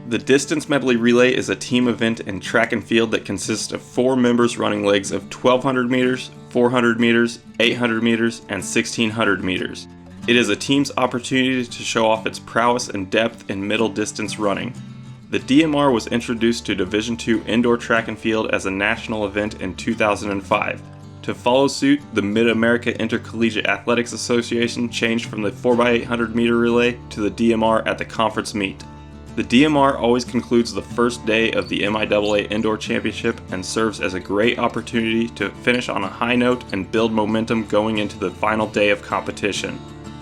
The distance medley relay is a team event in track and field that consists of 4 members running legs of 1,200 meters, 400 meters, 800 meters, and 1,600 meters. It is a team's opportunity to show off its prowess and depth in middle distance running. The DMR was introduced to Division II indoor track and field as a national event in 2005. To follow suit, the Mid-America Intercollegiate Athletics Association changed from the 4x800 meter relay to the DMR at the conference meet. The DMR always concludes the first day of the MIAA Indoor Championship and serves as a great opportunity to finish on a high note and build momentum going into the final day of competition.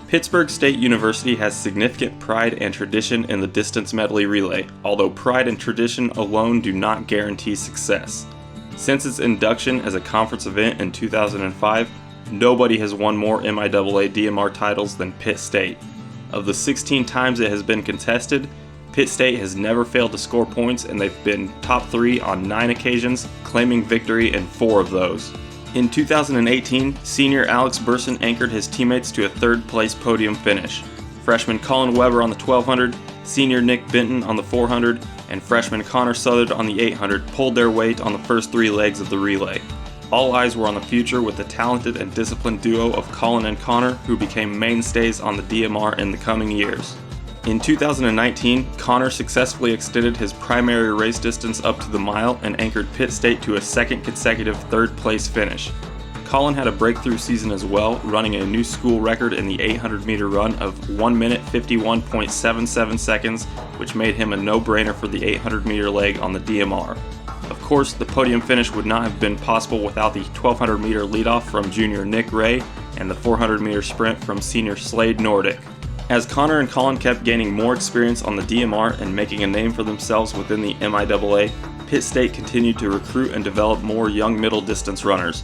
Pittsburg State University has significant pride and tradition in the distance medley relay, although pride and tradition alone do not guarantee success. Since its induction as a conference event in 2005, nobody has won more MIAA DMR titles than Pitt State. Of the 16 times it has been contested, Pitt State has never failed to score points, and they've been top 3 on 9 occasions, claiming victory in 4 of those. In 2018, senior Alex Burson anchored his teammates to a 3rd place podium finish. Freshman Colin Weber on the 1200, senior Nick Benton on the 400, and freshman Connor Southard on the 800 pulled their weight on the first 3 legs of the relay. All eyes were on the future with the talented and disciplined duo of Colin and Connor, who became mainstays on the DMR in the coming years. In 2019, Connor successfully extended his primary race distance up to the mile and anchored Pitt State to a 2nd consecutive 3rd place finish. Colin had a breakthrough season as well, running a new school record in the 800 meter run of 1 minute 51.77 seconds, which made him a no-brainer for the 800 meter leg on the DMR. Of course, the podium finish would not have been possible without the 1200 meter leadoff from junior Nick Ray and the 400 meter sprint from senior Slade Nordic. As Connor and Colin kept gaining more experience on the DMR and making a name for themselves within the MIAA, Pitt State continued to recruit and develop more young middle distance runners.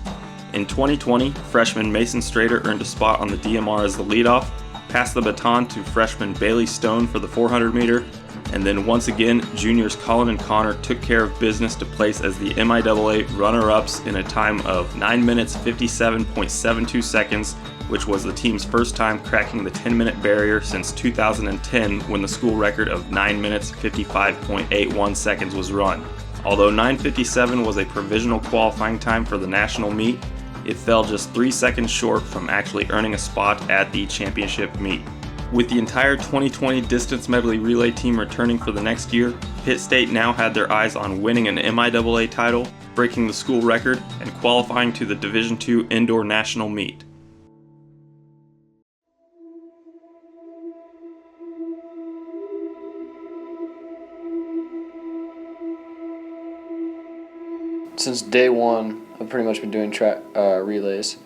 In 2020, freshman Mason Strader earned a spot on the DMR as the leadoff, passed the baton to freshman Bailey Stone for the 400 meter, and then once again, juniors Colin and Connor took care of business to place as the MIAA runner-ups in a time of 9 minutes 57.72 seconds, which was the team's first time cracking the 10-minute barrier since 2010, when the school record of 9 minutes 55.81 seconds was run. Although 9:57 was a provisional qualifying time for the national meet, it fell just 3 seconds short from actually earning a spot at the championship meet. With the entire 2020 distance medley relay team returning for the next year, Pitt State now had their eyes on winning an MIAA title, breaking the school record, and qualifying to the Division II indoor national meet. Since day one, I've pretty much been doing track relays.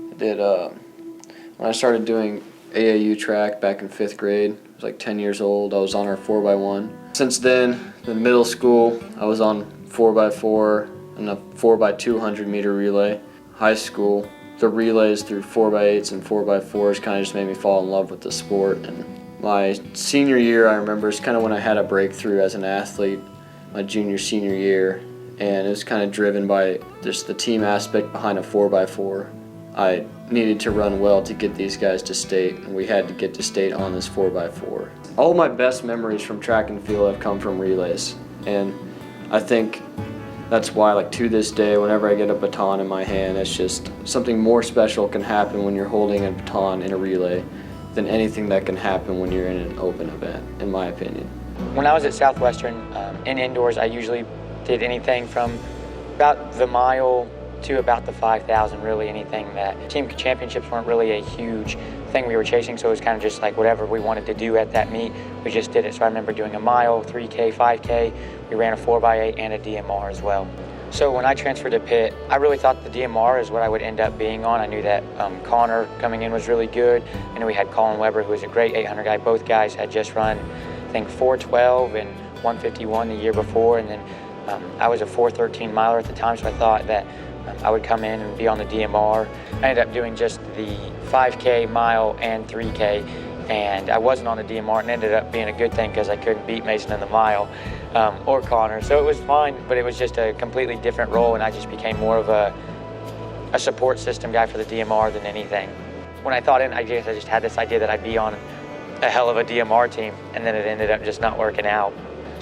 I did when I started doing AAU track back in 5th grade. I was like 10 years old. I was on our 4x1. Since then, in middle school, I was on 4x4 and a 4x200 meter relay. High school, the relays through 4x8s and 4x4s kind of just made me fall in love with the sport. And my senior year, I remember, is kind of when I had a breakthrough as an athlete. My senior year. And it was kind of driven by just the team aspect behind a 4x4. I needed to run well to get these guys to state, and we had to get to state on this 4x4. All of my best memories from track and field have come from relays, and I think that's why, like, to this day, whenever I get a baton in my hand, it's just something more special can happen when you're holding a baton in a relay than anything that can happen when you're in an open event, in my opinion. When I was at Southwestern, in indoors, I usually did anything from about the mile to about the 5,000, really anything. That team championships weren't really a huge thing we were chasing, so it was kind of just like whatever we wanted to do at that meet, we just did it. So I remember doing a mile, 3K, 5K, we ran a 4x8 and a DMR as well. So when I transferred to Pitt, I really thought the DMR is what I would end up being on. I knew that Connor coming in was really good. I knew we had Colin Weber, who was a great 800 guy. Both guys had just run, I think, 4:12 and 1:51 the year before, and then I was a 4:13 miler at the time, so I thought that I would come in and be on the DMR. I ended up doing just the 5K, mile, and 3K, and I wasn't on the DMR, and ended up being a good thing because I couldn't beat Mason in the mile or Connor, so it was fine, but it was just a completely different role, and I just became more of a support system guy for the DMR than anything. When I thought in, I guess I just had this idea that I'd be on a hell of a DMR team, and then it ended up just not working out.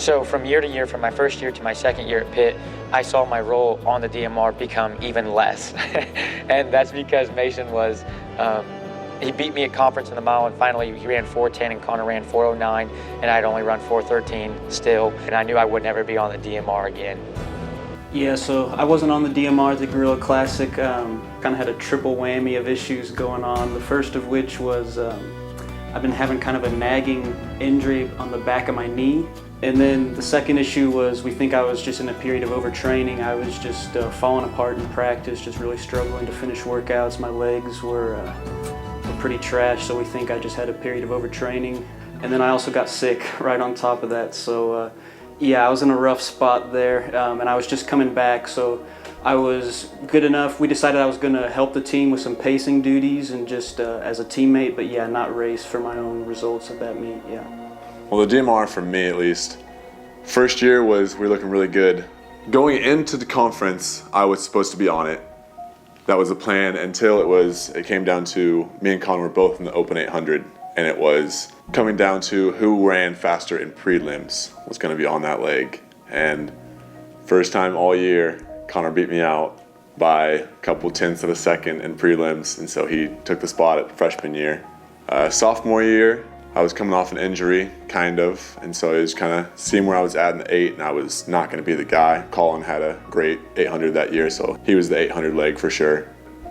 So from year to year, from my first year to my second year at Pitt, I saw my role on the DMR become even less. And that's because Mason was, he beat me at conference in the mile, and finally he ran 4:10 and Connor ran 4:09, and I'd only run 4:13 still, and I knew I would never be on the DMR again. Yeah, so I wasn't on the DMR at the Gorilla Classic. Kind of had a triple whammy of issues going on. The first of which was I've been having kind of a nagging injury on the back of my knee. And then the second issue was we think I was just in a period of overtraining. I was just falling apart in practice, just really struggling to finish workouts. My legs were pretty trash, so we think I just had a period of overtraining. And then I also got sick right on top of that. So yeah, I was in a rough spot there, and I was just coming back. So I was good enough. We decided I was going to help the team with some pacing duties and just as a teammate, but yeah, not race for my own results at that meet, yeah. Well, the DMR, for me at least, first year we were looking really good. Going into the conference, I was supposed to be on it. That was the plan until it came down to me and Connor were both in the open 800, and it was coming down to who ran faster in prelims was going to be on that leg. And first time all year, Connor beat me out by a couple tenths of a second in prelims, and so he took the spot at freshman year. Sophomore year, I was coming off an injury, kind of, and so I was kind of seeing where I was at in the 8, and I was not going to be the guy. Colin had a great 800 that year, so he was the 800 leg for sure.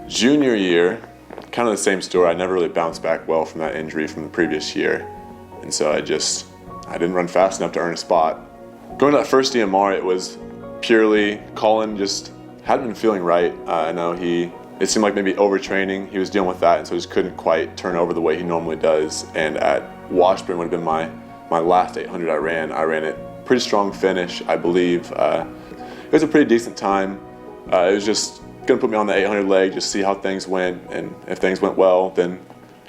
Junior year, kind of the same story. I never really bounced back well from that injury from the previous year, and so I didn't run fast enough to earn a spot. Going to that first DMR, it was purely Colin just hadn't been feeling right. I know it seemed like maybe overtraining. He was dealing with that, and so he just couldn't quite turn over the way he normally does. And at Washburn would have been my last 800 I ran it pretty strong finish, I believe. It was a pretty decent time. It was just gonna put me on the 800 leg, just see how things went, and if things went well, then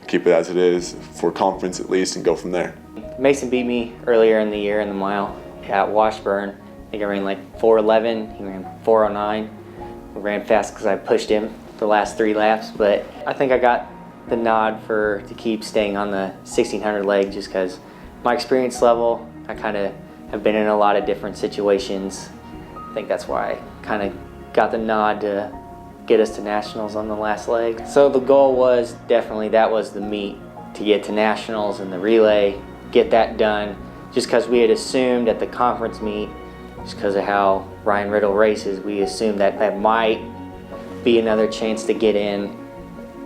keep it as it is for conference at least, and go from there. Mason beat me earlier in the year in the mile at Washburn. I think I ran like 4:11. He ran 4:09. We ran fast because I pushed him the last 3 laps, but I think I got the nod to keep staying on the 1600 leg just because my experience level, I kind of have been in a lot of different situations. I think that's why I kind of got the nod to get us to nationals on the last leg. So the goal was definitely, that was the meet, to get to nationals and the relay, get that done, just because we had assumed at the conference meet, just because of how Ryan Riddle races, we assumed that might be another chance to get in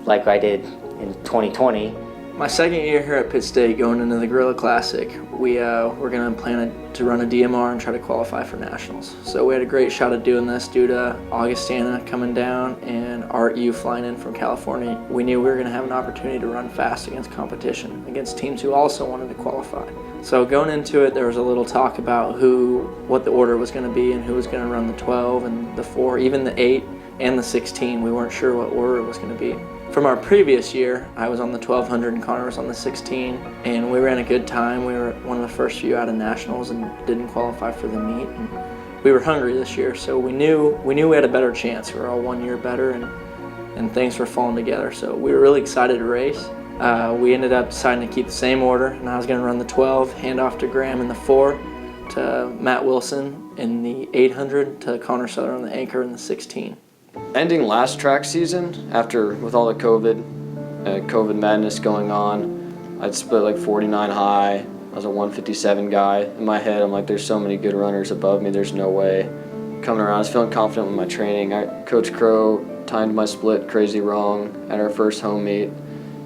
like I did in 2020. My second year here at Pitt State, going into the Gorilla Classic, we're going to plan to run a DMR and try to qualify for nationals. So we had a great shot at doing this due to Augustana coming down and Art U flying in from California. We knew we were going to have an opportunity to run fast against competition, against teams who also wanted to qualify. So going into it, there was a little talk about what the order was going to be and who was going to run the 12 and the 4, even the 8 and the 16. We weren't sure what order it was going to be. From our previous year, I was on the 1200 and Connor was on the 16, and we ran a good time. We were one of the first few out of nationals and didn't qualify for the meet. And we were hungry this year, so we knew we had a better chance. We were all 1 year better, and things were falling together. So we were really excited to race. We ended up deciding to keep the same order, and I was going to run the 12, hand off to Graham in the 4, to Matt Wilson in the 800, to Connor Sutter on the anchor in the 16. Ending last track season, with all the COVID madness going on, I'd split like 49 high. I was a 157 guy. In my head, I'm like, there's so many good runners above me, there's no way. Coming around, I was feeling confident with my training. Coach Crow timed my split crazy wrong at our first home meet.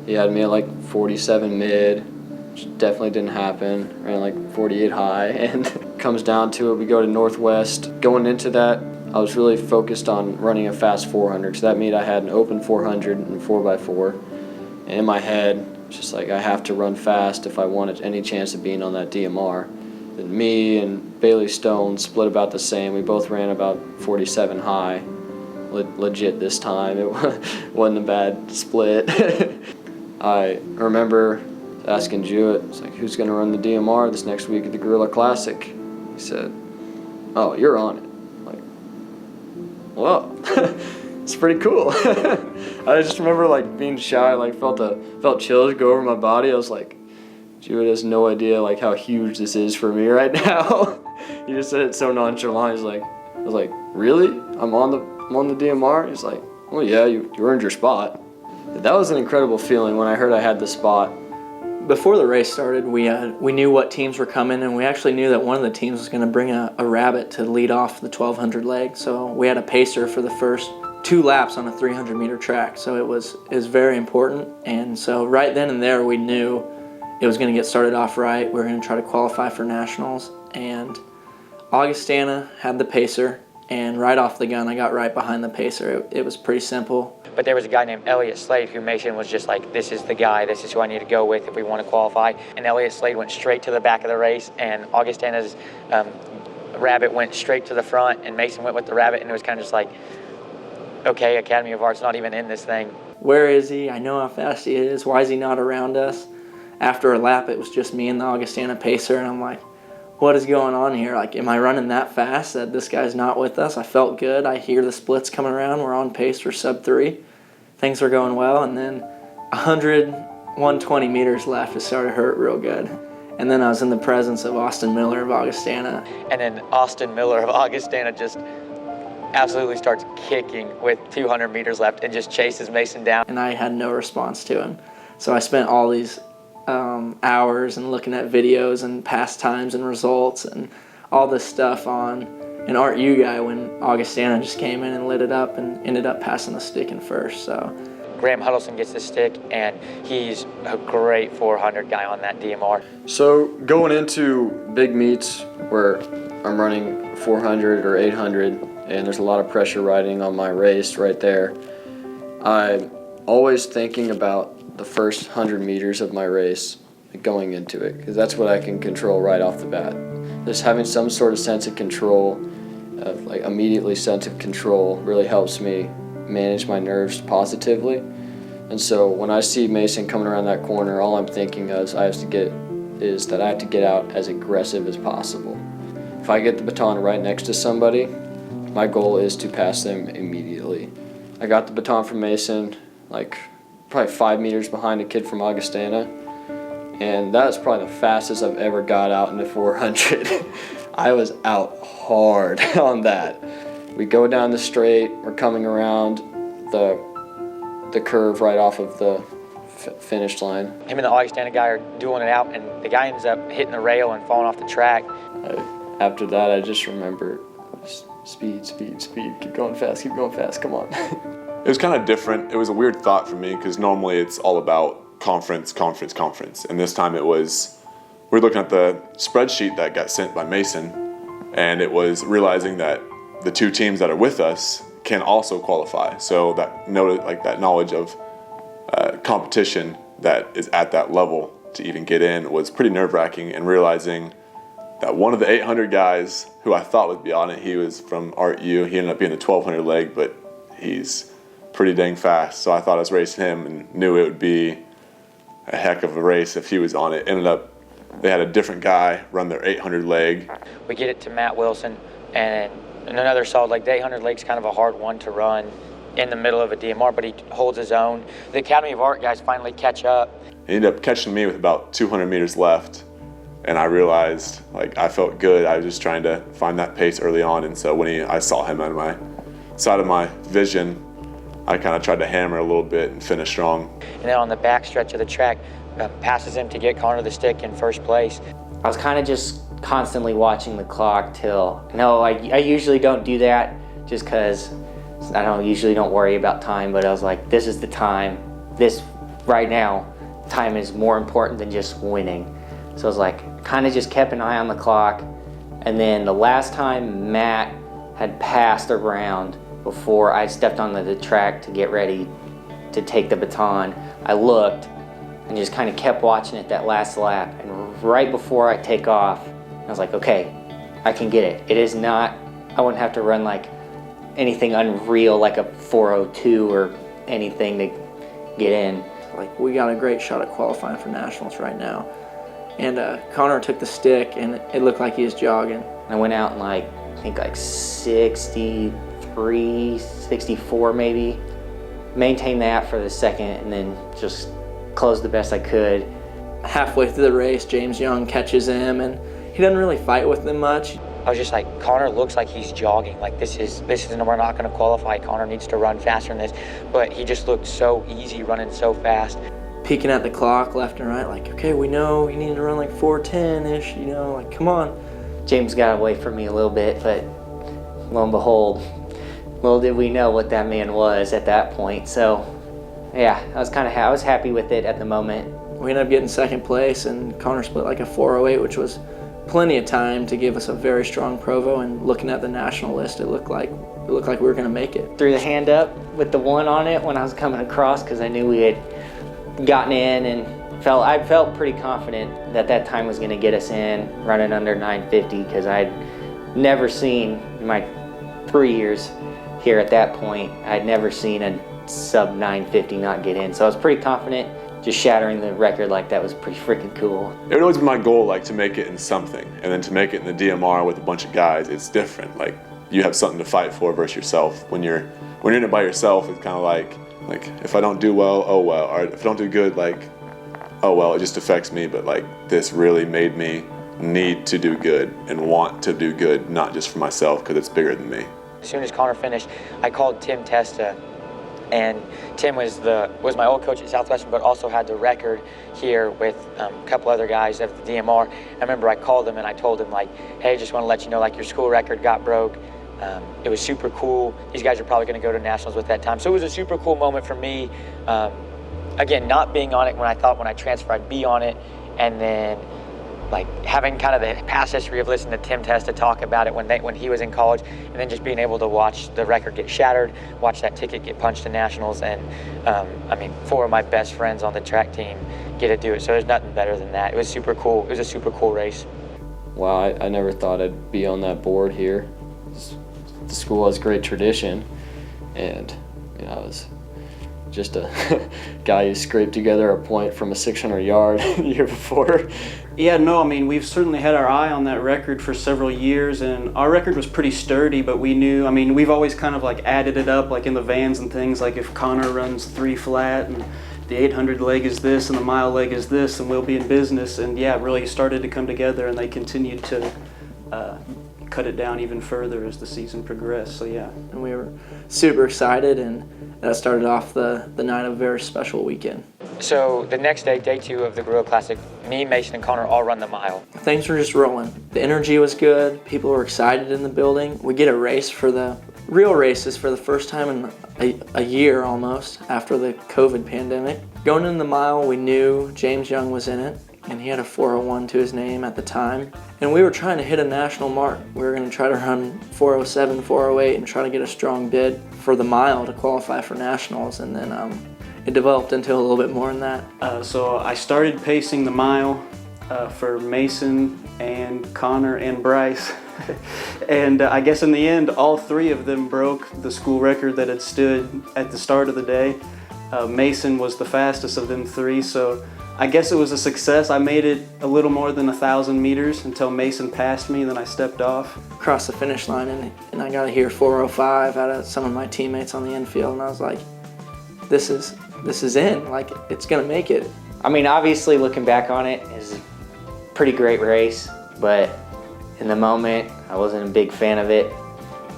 He had me at like 47 mid, which definitely didn't happen. Ran like 48 high, and comes down to it, we go to Northwest. Going into that, I was really focused on running a fast 400, because that meet I had an open 400 and 4x4. And in my head, it's just like, I have to run fast if I wanted any chance of being on that DMR. And me and Bailey Stone split about the same. We both ran about 47 high, legit this time. It wasn't a bad split. I remember asking Jewett, it's like, who's going to run the DMR this next week at the Gorilla Classic? He said, oh, you're on it. Whoa, it's pretty cool. I just remember like being shy, like felt chills go over my body. I was like, Jude has no idea like how huge this is for me right now. He just said it so nonchalant. I was like, really? I'm on the DMR? He's like, well, yeah, you earned your spot. That was an incredible feeling when I heard I had the spot. Before the race started, we knew what teams were coming, and we actually knew that one of the teams was going to bring a rabbit to lead off the 1200 leg. So we had a pacer for the first 2 laps on a 300-meter track. So it was very important. And so right then and there, we knew it was going to get started off right. We were going to try to qualify for nationals. And Augustana had the pacer, and right off the gun, I got right behind the pacer. It was pretty simple. But there was a guy named Elliott Slade who Mason was just like, this is the guy, this is who I need to go with if we want to qualify. And Elliott Slade went straight to the back of the race, and Augustana's rabbit went straight to the front, and Mason went with the rabbit, and it was kind of just like, okay, Academy of Art's not even in this thing. Where is he? I know how fast he is. Why is he not around us? After a lap, it was just me and the Augustana pacer, and I'm like, what is going on here? Like, am I running that fast that this guy's not with us? I felt good. I hear the splits coming around. We're on pace for sub 3. Things were going well, and then 120 meters left, it started to hurt real good. And then I was in the presence of Austin Miller of Augustana. And then Austin Miller of Augustana just absolutely starts kicking with 200 meters left and just chases Mason down. And I had no response to him. So I spent all these hours and looking at videos and past times and results and all this stuff on an Art U guy when Augustana just came in and lit it up and ended up passing the stick in first. So Graham Huddleston gets the stick, and he's a great 400 guy on that DMR. So going into big meets where I'm running 400 or 800 and there's a lot of pressure riding on my race right there, I'm always thinking about the first 100 meters of my race going into it, because that's what I can control right off the bat. Just having some sort of sense of control, like immediately sense of control, really helps me manage my nerves positively. And so when I see Mason coming around that corner, all I'm thinking is that I have to get out as aggressive as possible. If I get the baton right next to somebody, my goal is to pass them immediately. I got the baton from Mason, like probably 5 meters behind a kid from Augustana, and that's probably the fastest I've ever got out in the 400. I was out hard on that. We go down the straight, we're coming around the curve right off of the finish line. Him and the Augustana guy are dueling it out, and the guy ends up hitting the rail and falling off the track. After that, I just remember speed, keep going fast, come on. It was kind of different. It was a weird thought for me because normally it's all about conference. And this time we were looking at the spreadsheet that got sent by Mason, and it was realizing that the 2 teams that are with us can also qualify. So that knowledge of competition that is at that level to even get in was pretty nerve-wracking, and realizing that one of the 800 guys who I thought would be on it, he was from Art U. He ended up being the 1200 leg, but he's pretty dang fast. So I thought I was racing him and knew it would be a heck of a race if he was on it. Ended up, they had a different guy run their 800 leg. We get it to Matt Wilson, and another solid leg. The 800 leg's kind of a hard one to run in the middle of a DMR, but he holds his own. The Academy of Art guys finally catch up. He ended up catching me with about 200 meters left, and I realized, I felt good. I was just trying to find that pace early on, and so when I saw him on my side of my vision, I kind of tried to hammer a little bit and finish strong. And then on the back stretch of the track, passes him to get Connor the stick in first place. I was kind of just constantly watching the clock I usually don't do that just because I usually don't worry about time, but I was like, this is the time. This, right now, time is more important than just winning. So I was like, kind of just kept an eye on the clock. And then the last time Matt had passed around before I stepped on the track to get ready to take the baton, I looked and just kind of kept watching it that last lap. And right before I take off, I was like, okay, I can get it. It is not, I wouldn't have to run anything unreal like a 4:02 or anything to get in. We got a great shot at qualifying for nationals right now. And Connor took the stick, and it looked like he was jogging. I went out in I think 63, 64 maybe. Maintained that for the second, and then just closed the best I could. halfway through the race, James Young catches him, and he doesn't really fight with him much. I was just like, Connor looks like he's jogging. Like this is we're not going to qualify. Connor needs to run faster than this. But he just looked so easy, running so fast. Peeking at the clock left and right, like, okay, we know you need to run like 4:10-ish, you know, like, come on. James got away from me a little bit, but lo and behold, little did we know what that man was at that point. So, yeah, I was happy with it at the moment. We ended up getting second place, and Connor split like a 4:08, which was plenty of time to give us a very strong provo. And looking at the national list, it looked like we were going to make it. Threw the hand up with the 1 on it when I was coming across because I knew we had gotten in, and I felt pretty confident that time was going to get us in, running under 950, because I'd never seen in my 3 years here at that point, I'd never seen a sub 950 not get in. So I was pretty confident. Just shattering the record like that was pretty freaking cool. It would always be my goal, like, to make it in something, and then to make it in the DMR with a bunch of guys. It's different. Like, you have something to fight for versus yourself. When you're in it by yourself, it's kind of like if I don't do well, oh well. Or if I don't do good, like, oh well, it just affects me. But like, this really made me need to do good and want to do good, not just for myself, because it's bigger than me. As soon as Connor finished, I called Tim Testa, and Tim was my old coach at Southwestern, but also had the record here with a couple other guys at the DMR. I remember I called him and I told him, like, hey, just want to let you know, like, your school record got broke. It was super cool. These guys are probably going to go to nationals with that time. So it was a super cool moment for me. Again, not being on it when I thought when I transferred I'd be on it, and then like having kind of the past history of listening to Tim Testa talk about it when he was in college, and then just being able to watch the record get shattered, watch that ticket get punched to nationals, and I mean, 4 of my best friends on the track team get to do it. So there's nothing better than that. It was super cool. It was a super cool race. Wow, I never thought I'd be on that board here. The school has great tradition, and you know, I was just a guy who scraped together a point from a 600-yard the year before. Yeah, no, I mean, we've certainly had our eye on that record for several years, and our record was pretty sturdy, but we knew, I mean, we've always kind of like added it up, like in the vans and things, like if Connor runs 3 flat and the 800 leg is this and the mile leg is this, and we'll be in business. And yeah, it really started to come together, and they continued to cut it down even further as the season progressed, so yeah. And we were super excited, and that started off the night of a very special weekend. So the next day, day 2 of the Gorilla Classic, me, Mason, and Connor all run the mile. Things were just rolling. The energy was good. People were excited in the building. We get a race for the real races for the first time in a year almost after the COVID pandemic. Going in the mile, we knew James Young was in it, and he had a 4:01 to his name at the time. And we were trying to hit a national mark. We were going to try to run 4:07, 4:08, and try to get a strong bid for the mile to qualify for nationals. And then it developed into a little bit more than that. So I started pacing the mile for Mason and Connor and Bryce. And I guess in the end, all 3 of them broke the school record that had stood at the start of the day. Mason was the fastest of them 3, so I guess it was a success. I made it a little more than 1,000 meters until Mason passed me, then I stepped off. Across the finish line, and I got to hear 4:05 out of some of my teammates on the infield, and I was like, this is in, like, it's gonna make it. I mean, obviously looking back on it, it was a pretty great race, but in the moment, I wasn't a big fan of it.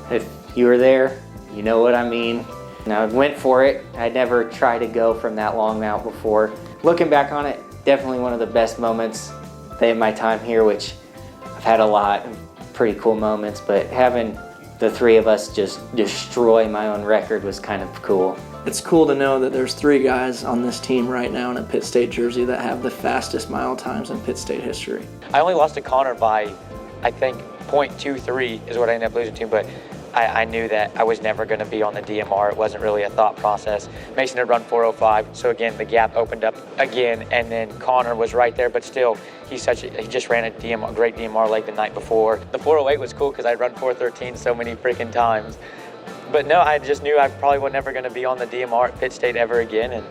If you were there, you know what I mean. And I went for it. I'd never tried to go from that long out before. Looking back on it, definitely one of the best moments in my time here, which I've had a lot of pretty cool moments, but having the 3 of us just destroy my own record was kind of cool. It's cool to know that there's 3 guys on this team right now in a Pitt State jersey that have the fastest mile times in Pitt State history. I only lost to Connor by, I think, 0.23 is what I ended up losing to, but I knew that I was never going to be on the DMR. It wasn't really a thought process. Mason had run 4:05, so again, the gap opened up again, and then Connor was right there, but still, he just ran a great DMR leg the night before. The 4:08 was cool because I'd run 4:13 so many freaking times. But no, I just knew I probably was never going to be on the DMR at Pitt State ever again, and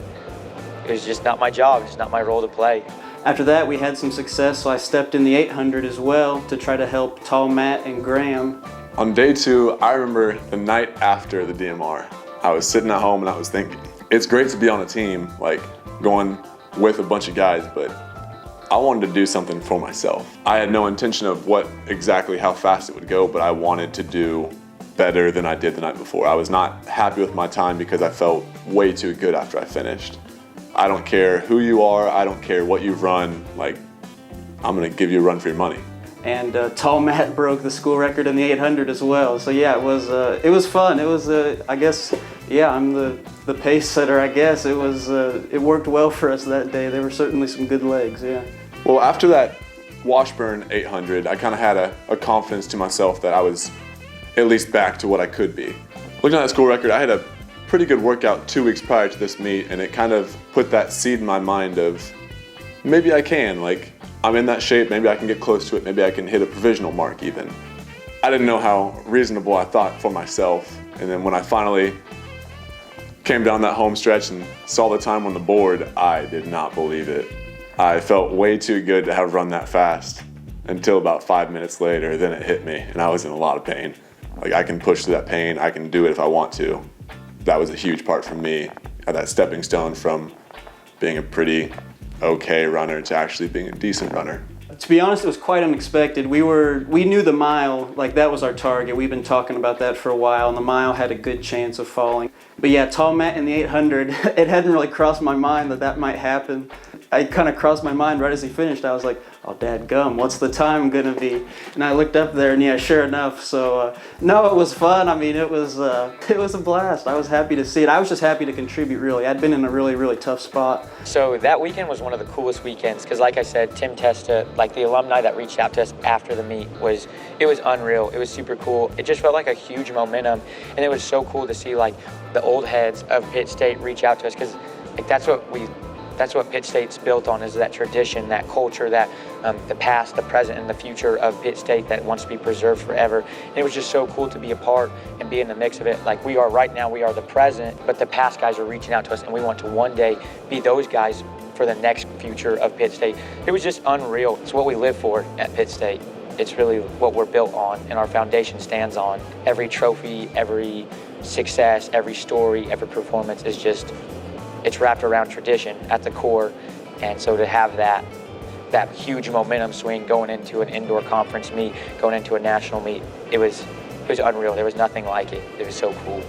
it was just not my job, it's not my role to play. After that, we had some success, so I stepped in the 800 as well to try to help Tall Matt and Graham. On day 2, I remember the night after the DMR. I was sitting at home and I was thinking, it's great to be on a team, like going with a bunch of guys, but I wanted to do something for myself. I had no intention of how fast it would go, but I wanted to do better than I did the night before. I was not happy with my time because I felt way too good after I finished. I don't care who you are, I don't care what you've run, like, I'm gonna give you a run for your money. And Tall Matt broke the school record in the 800 as well. So yeah, it was fun. It was I guess, yeah, I'm the pace setter. I guess it worked well for us that day. There were certainly some good legs. Yeah. Well, after that Washburn 800, I kind of had a confidence to myself that I was at least back to what I could be. Looking at that school record, I had a pretty good workout 2 weeks prior to this meet, and it kind of put that seed in my mind of maybe I can, like, I'm in that shape, maybe I can get close to it, maybe I can hit a provisional mark even. I didn't know how reasonable I thought for myself, and then when I finally came down that home stretch and saw the time on the board, I did not believe it. I felt way too good to have run that fast until about 5 minutes later, then it hit me, and I was in a lot of pain. Like, I can push through that pain, I can do it if I want to. That was a huge part for me, that stepping stone from being a pretty okay runner to actually being a decent runner. To be honest, it was quite unexpected. We knew the mile, like that was our target. We've been talking about that for a while, and the mile had a good chance of falling. But yeah, Tall Matt in the 800, it hadn't really crossed my mind that might happen. It kind of crossed my mind right as he finished. I was like, oh, dadgum, what's the time gonna be? And I looked up there, and yeah, sure enough. So no, it was fun. I mean, it was a blast. I was happy to see it. I was just happy to contribute. Really, I'd been in a really, really tough spot. So that weekend was one of the coolest weekends because, like I said, Tim Testa, like the alumni that reached out to us after the meet, was unreal. It was super cool. It just felt like a huge momentum, and it was so cool to see like the old heads of Pitt State reach out to us because like that's what Pitt State's built on, is that tradition, that culture, that the past, the present, and the future of Pitt State that wants to be preserved forever. And it was just so cool to be a part and be in the mix of it. Like we are right now, we are the present, but the past guys are reaching out to us, and we want to one day be those guys for the next future of Pitt State. It was just unreal. It's what we live for at Pitt State. It's really what we're built on, and our foundation stands on. Every trophy, every success, every story, every performance is just, it's wrapped around tradition at the core. And so to have that huge momentum swing going into an indoor conference meet, going into a national meet, it was unreal. There was nothing like it. It was so cool.